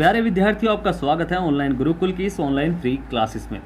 प्यारे विद्यार्थियों, आपका स्वागत है ऑनलाइन गुरुकुल की इस ऑनलाइन फ्री क्लासेस में।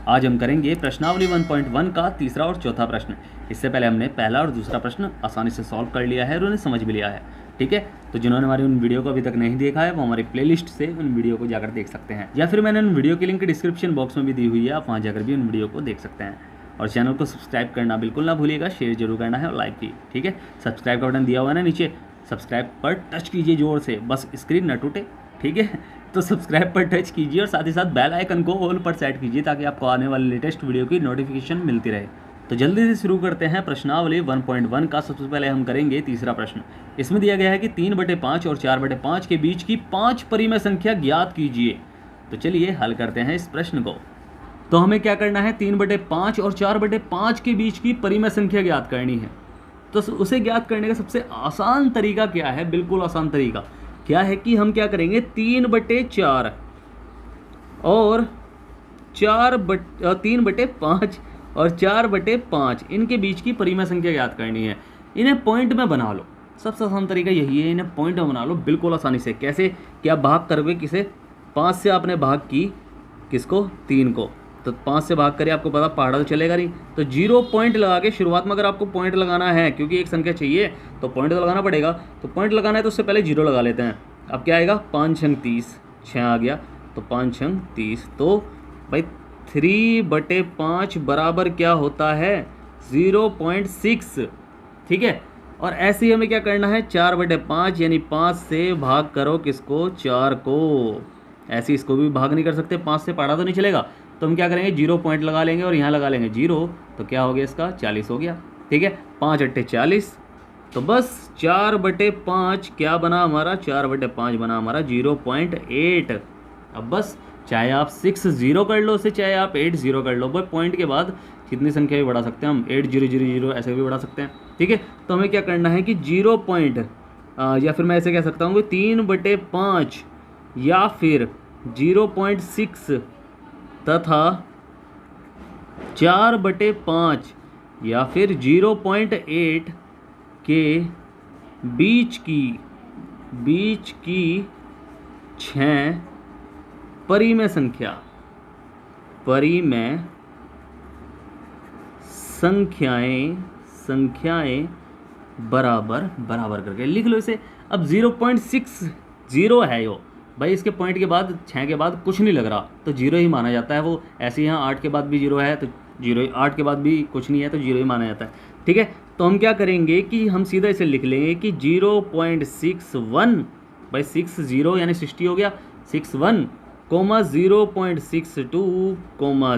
आज हम करेंगे प्रश्नावली 1.1 का तीसरा और चौथा प्रश्न। इससे पहले हमने पहला और दूसरा प्रश्न आसानी से सॉल्व कर लिया है और उन्हें समझ भी लिया है। ठीक है, तो जिन्होंने हमारी उन वीडियो को अभी तक नहीं देखा है वो हमारी प्लेलिस्ट से उन वीडियो को जाकर देख सकते हैं, या फिर मैंने उन वीडियो की लिंक डिस्क्रिप्शन बॉक्स में भी दी हुई है, आप वहाँ जाकर भी उन वीडियो को देख सकते हैं। और चैनल को सब्सक्राइब करना बिल्कुल ना भूलिएगा, शेयर जरूर करना है और लाइक भी। ठीक है, सब्सक्राइब का बटन दिया हुआ है ना नीचे, सब्सक्राइब पर टच कीजिए जोर से, बस स्क्रीन न टूटे। ठीक है, तो सब्सक्राइब पर टच कीजिए और साथ ही साथ बेल आइकन को ऑल पर सेट कीजिए ताकि आपको आने वाले लेटेस्ट वीडियो की नोटिफिकेशन मिलती रहे। तो जल्दी से शुरू करते हैं प्रश्नावली 1.1 का। सबसे पहले हम करेंगे तीसरा प्रश्न। इसमें दिया गया है कि 3/5 और 4/5 के बीच की 5 परिमेय संख्या ज्ञात कीजिए। तो चलिए हल करते हैं इस प्रश्न को। तो हमें क्या करना है, 3/5 और 4/5 के बीच की परिमेय संख्या ज्ञात करनी है। तो उसे ज्ञात करने का सबसे आसान तरीका क्या है? बिल्कुल आसान तरीका क्या है कि हम क्या करेंगे, 3/4 और 3/5 और 4/5 इनके बीच की परिमेय संख्या ज्ञात करनी है। इन्हें पॉइंट में बना लो। सबसे आसान तरीका यही है, इन्हें पॉइंट में बना लो बिल्कुल आसानी से। कैसे? क्या भाग करोगे किसे? 5 से आपने भाग की किसको? 3 को। तो 5 से भाग करिए, आपको पता पहाड़ा तो चलेगा नहीं, तो 0 पॉइंट लगा के शुरुआत में अगर आपको पॉइंट लगाना है, क्योंकि एक संख्या चाहिए तो पॉइंट तो लगाना पड़ेगा। तो पॉइंट लगाना है तो उससे पहले 0 लगा लेते हैं। अब क्या आएगा? 5 छंग 30, 6 आ गया तो 5 छंग 30। तो भाई 3/5 बराबर क्या होता है? 0.6। ठीक है, और ऐसे ही हमें क्या करना है, 4/5 यानी 5 से भाग करो किसको? 4 को। ऐसे इसको भी भाग नहीं कर सकते, 5 से पढ़ा तो नहीं चलेगा, तो हम क्या करेंगे, 0 पॉइंट लगा लेंगे और यहाँ लगा लेंगे 0। तो क्या हो गया इसका? 40 हो गया। ठीक है, 5 × 40। तो बस 4/5 क्या बना हमारा? 4/5 बना हमारा 0.8। अब बस चाहे आप 6 0 कर लो उसे, चाहे आप 8 0 कर लो, भाई पॉइंट के बाद कितनी संख्या भी बढ़ा सकते हैं हम, 8 0 0 0 ऐसे भी बढ़ा सकते हैं। ठीक है, तो हमें क्या करना है कि 0 पॉइंट या फिर मैं ऐसे कह सकता हूँ कि 3/5 या फिर 0.6 तथा 4/5 या फिर 0.8 के बीच की 6 परिमेय संख्याएं बराबर करके लिख लो इसे। अब 0.60 है यो भाई, इसके पॉइंट के बाद 6 के बाद कुछ नहीं लग रहा तो 0 ही माना जाता है वो। ऐसे यहाँ 8 के बाद भी 0 है तो 0, 8 के बाद भी कुछ नहीं है तो 0 ही माना जाता है। ठीक है, तो हम क्या करेंगे कि हम सीधा इसे लिख लेंगे कि 0.61 भाई 60 यानी 60 हो गया, 61 0.62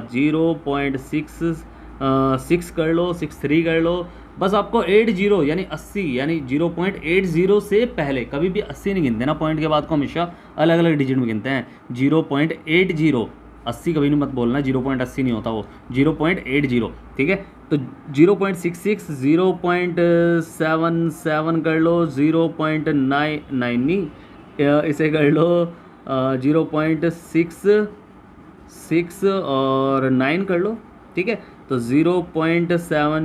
0.66 कर लो, 63 कर लो। बस आपको 80 यानी 80 यानी 0.80 से पहले कभी भी 80 नहीं गिनते ना, पॉइंट के बाद को हमेशा अलग अलग डिजिट में गिनते हैं। 0.80, 80 कभी नहीं मत बोलना, 0.80 नहीं होता वो, 0.80। ठीक है, तो 0.66, 0.77 कर लो, 0.99 इसे कर लो, 0.66 और 9 कर लो। ठीक है, तो 0.7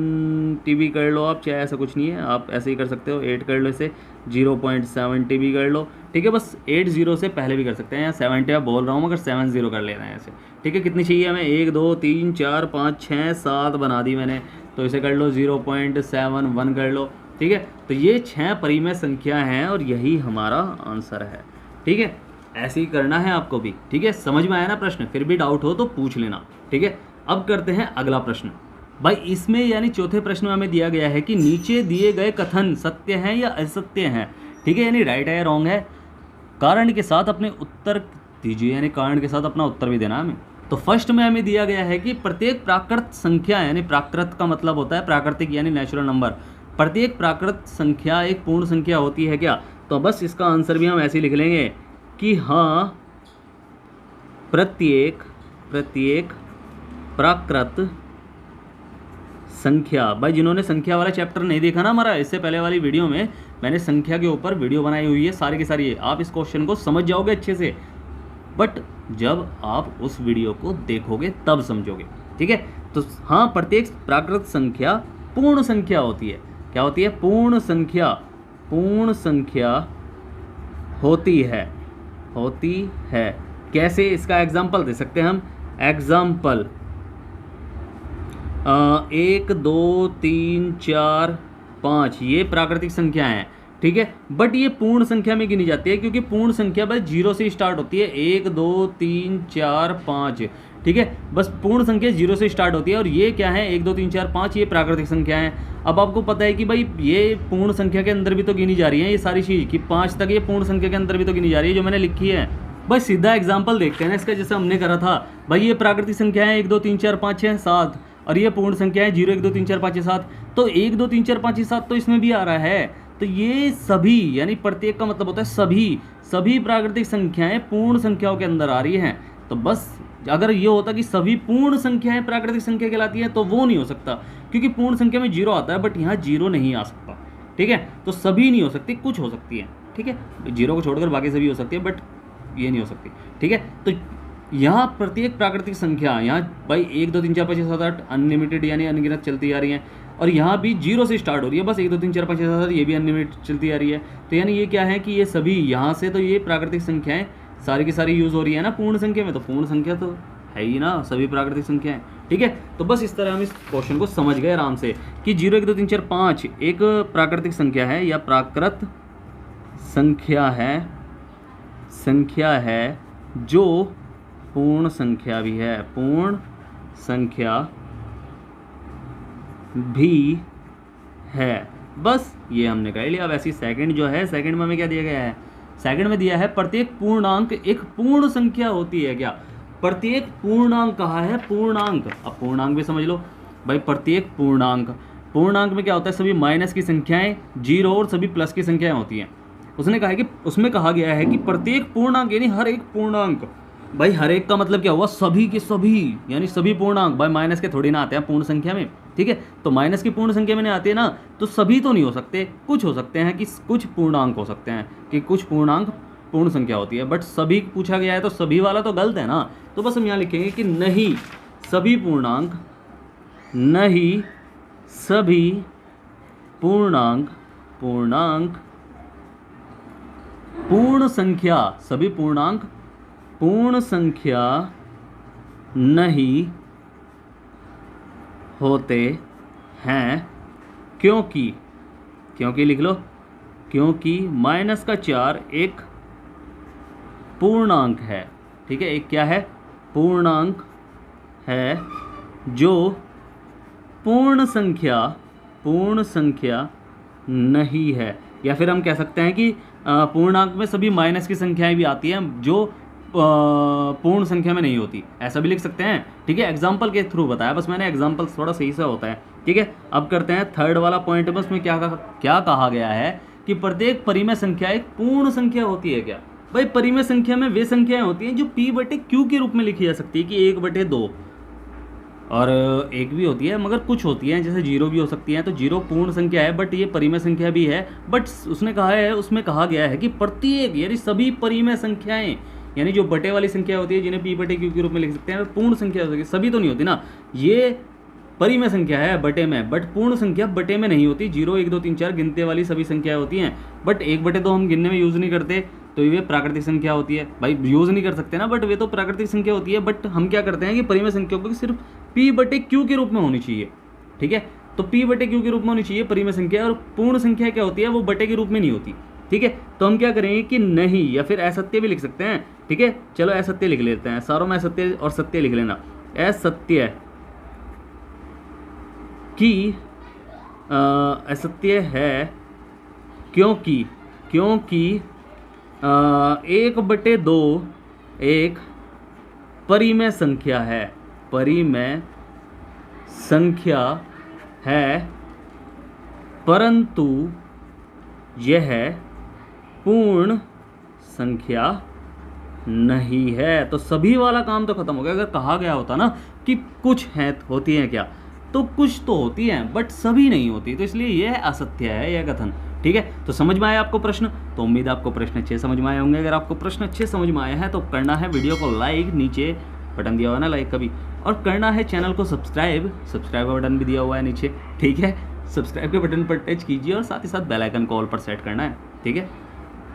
TB कर लो आप, चाहे ऐसा कुछ नहीं है, आप ऐसे ही कर सकते हो। 8 कर लो इसे, 0.7 TB कर लो। ठीक है, बस 80 से पहले भी कर सकते हैं, 70 आप बोल रहा हूँ मगर 70 कर लेना है ऐसे। ठीक है, कितनी चाहिए हमें? 1 2 3 4 5 6 7 बना दी मैंने, तो इसे कर लो 0.71 कर लो। ठीक है, तो ये 6 परिमेय संख्या हैं और यही हमारा आंसर है। ठीक है, ऐसे ही करना है आपको भी। ठीक है, समझ में आया ना प्रश्न? फिर भी डाउट हो तो पूछ लेना। ठीक है, अब करते हैं अगला प्रश्न। भाई इसमें यानी चौथे प्रश्न में हमें दिया गया है कि नीचे दिए गए कथन सत्य हैं या असत्य हैं। ठीक है, यानी राइट है या रॉन्ग है, कारण के साथ अपने उत्तर दीजिए, यानी कारण के साथ अपना उत्तर भी देना हमें। तो फर्स्ट में हमें दिया गया है कि प्रत्येक प्राकृत संख्या, यानी प्राकृत का मतलब होता है प्राकृतिक यानी नेचुरल नंबर, प्रत्येक प्राकृत संख्या एक पूर्ण संख्या होती है क्या? तो बस इसका आंसर भी हम ऐसे ही लिख लेंगे कि हाँ, प्रत्येक प्राकृत संख्या। भाई जिन्होंने संख्या वाला चैप्टर नहीं देखा ना हमारा, इससे पहले वाली वीडियो में मैंने संख्या के ऊपर वीडियो बनाई हुई है सारी की सारी, आप इस क्वेश्चन को समझ जाओगे अच्छे से, बट जब आप उस वीडियो को देखोगे तब समझोगे। ठीक है, तो हाँ, प्रत्येक प्राकृत संख्या पूर्ण संख्या होती है। क्या होती है? पूर्ण संख्या होती है। होती है। कैसे, इसका एग्जाम्पल दे सकते हैं हम। एग्जाम्पल 1 2 3 4 5 ये प्राकृतिक संख्याएं हैं, ठीक है, बट ये पूर्ण संख्या में गिनी जाती है क्योंकि पूर्ण संख्या बस 0 से स्टार्ट होती है। 1 2 3 4 5, ठीक है, बस पूर्ण संख्या 0 से स्टार्ट होती है। और ये क्या है, 1 2 3 4 5 ये प्राकृतिक संख्या है। अब आपको पता है कि भाई ये पूर्ण संख्या के अंदर भी तो गिनी जा रही है ये सारी चीज़, कि 5 तक ये पूर्ण संख्या के अंदर भी तो गिनी जा रही है जो मैंने लिखी है। बस सीधा एग्जाम्पल देखते हैं ना इसका, जैसे हमने करा था भाई, ये प्राकृतिक संख्या है 1 2 3 4 5 6 7, और ये पूर्ण संख्या है 0 1 2 3 4 5 6 7। तो 1 2 3 4 5 6 7 तो इसमें भी आ रहा है। तो ये सभी, यानी प्रत्येक का मतलब होता है सभी प्राकृतिक संख्याएं पूर्ण संख्याओं के अंदर आ रही हैं। तो बस अगर ये होता कि सभी पूर्ण संख्याएं प्राकृतिक संख्या कहलाती हैं तो वो नहीं हो सकता, क्योंकि पूर्ण संख्या में 0 आता है बट यहाँ 0 नहीं आ सकता, ठीक है। तो सभी नहीं हो सकती, कुछ हो सकती है, ठीक है, 0 को छोड़कर बाकी सभी हो सकती है, बट ये नहीं हो सकती, ठीक है। तो यहाँ प्रत्येक प्राकृतिक संख्या, यहाँ भाई 1 2 3 4 5 6 7 8 अनलिमिटेड यानी अनगिनत चलती आ रही हैं, और यहाँ भी 0 से स्टार्ट हो रही है, बस 1 2 3 4 5 6 7 8 ये भी अनलिमिटेड चलती आ रही है। तो यानी ये क्या है कि ये सभी यहाँ से, तो ये प्राकृतिक संख्याएं सारी की सारी यूज़ हो रही है ना पूर्ण संख्या में, तो पूर्ण संख्या तो है ही ना सभी प्राकृतिक संख्याएं, ठीक है। तो बस इस तरह हम इस क्वेश्चन को समझ गए आराम से कि 0 1 2 3 4 5 एक प्राकृतिक संख्या है या प्राकृत संख्या है जो पूर्ण संख्या भी है, पूर्ण संख्या भी है। बस ये हमने कह लिया। अब ऐसी सेकंड जो है, सेकंड में हमें क्या दिया गया है, सेकंड में दिया है प्रत्येक पूर्णांक एक पूर्ण संख्या होती है। क्या, प्रत्येक पूर्णांक कहा है, पूर्णांक। अब पूर्णांक भी समझ लो भाई, प्रत्येक पूर्णांक में क्या होता है, सभी माइनस की संख्याएं 0 और सभी प्लस की संख्याएं होती हैं। उसने कहा है कि उसमें कहा गया है कि प्रत्येक पूर्णांक यानी हर एक पूर्णांक, भाई हर एक का मतलब क्या हुआ, सभी के सभी, यानी सभी पूर्णांक। भाई माइनस के थोड़ी ना आते हैं पूर्ण संख्या में, ठीक है, तो माइनस की पूर्ण संख्या में नहीं आते ना, तो सभी तो नहीं हो सकते, कुछ हो सकते हैं कि कुछ पूर्णांक हो सकते हैं, कि कुछ पूर्णांक पूर्ण संख्या होती है, बट सभी पूछा गया है तो सभी वाला तो गलत है ना। तो बस हम यहाँ लिखेंगे कि नहीं सभी पूर्णांक, नहीं सभी पूर्णांक पूर्ण संख्या, सभी पूर्णांक पूर्ण संख्या नहीं होते हैं, क्योंकि लिख लो, क्योंकि माइनस का 4 एक पूर्णांक है, ठीक है, एक क्या है, पूर्णांक है जो पूर्ण संख्या नहीं है। या फिर हम कह सकते हैं कि पूर्णांक में सभी माइनस की संख्याएं भी आती हैं जो पूर्ण संख्या में नहीं होती, ऐसा भी लिख सकते हैं, ठीक है। एग्जाम्पल के थ्रू बताया, बस मैंने एग्जाम्पल थोड़ा सही से होता है, ठीक है। अब करते हैं थर्ड वाला पॉइंट। बस में क्या कहा गया है कि प्रत्येक परिमेय संख्या एक पूर्ण संख्या होती है। क्या भाई, परिमेय संख्या में वे संख्याएं होती हैं जो p/q के रूप में लिखी जा सकती है, कि 1/2 और एक भी होती है, मगर कुछ होती हैं जैसे 0 भी हो सकती है। तो 0 पूर्ण संख्या है बट ये परिमेय संख्या भी है, बट उसमें कहा गया है कि प्रत्येक यानी सभी परिमेय संख्याएं, यानी जो बटे वाली संख्या होती है जिन्हें p/q के रूप में लिख सकते हैं, पूर्ण संख्या हो सकती है। सभी तो नहीं होती ना, ये परिमेय संख्या है बटे में, बट पूर्ण संख्या बटे में नहीं होती। 0 1 2 3 4 गिनते वाली सभी संख्याएं होती हैं, बट 1/2 हम गिनने में यूज़ नहीं करते, तो ये प्राकृतिक संख्या होती है। भाई यूज़ नहीं कर सकते ना, बट वे तो प्राकृतिक संख्या होती है, बट हम क्या करते हैं कि परिमेय संख्याओं को सिर्फ p/q के रूप में होनी चाहिए, ठीक है। तो p/q के रूप में होनी चाहिए परिमेय संख्या, और पूर्ण संख्या क्या होती है, वो बटे के रूप में नहीं होती, ठीक है। तो हम क्या करेंगे कि नहीं, या फिर असत्य भी लिख सकते हैं, ठीक है। चलो असत्य लिख लेते हैं, सारों में असत्य और सत्य लिख लेना। असत्य कि असत्य है क्योंकि 1/2 एक परिमेय संख्या है, परंतु यह पूर्ण संख्या नहीं है। तो सभी वाला काम तो खत्म हो गया। अगर कहा गया होता ना कि कुछ हैं होती हैं, क्या तो कुछ तो होती हैं बट सभी नहीं होती, तो इसलिए यह असत्य है यह कथन, ठीक है। तो समझ में आया आपको प्रश्न? तो उम्मीद है आपको प्रश्न अच्छे समझ में आए होंगे। अगर आपको प्रश्न अच्छे समझ में आया है तो करना है वीडियो को लाइक, नीचे बटन दिया हुआ है ना लाइक का भी, और करना है चैनल को सब्सक्राइब का बटन भी दिया हुआ है नीचे, ठीक है। सब्सक्राइब के बटन पर टच कीजिए और साथ ही साथ बेल आइकन को ऑल पर सेट करना है, ठीक है।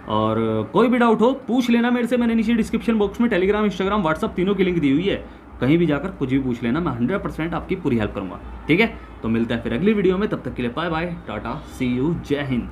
और कोई भी डाउट हो पूछ लेना मेरे से। मैंने नीचे डिस्क्रिप्शन बॉक्स में टेलीग्राम, इंस्टाग्राम, व्हाट्सअप तीनों की लिंक दी हुई है, कहीं भी जाकर कुछ भी पूछ लेना, मैं 100% आपकी पूरी हेल्प करूँगा। ठीक है, तो मिलता है फिर अगली वीडियो में, तब तक के लिए bye bye, tata, see you, जय हिंद।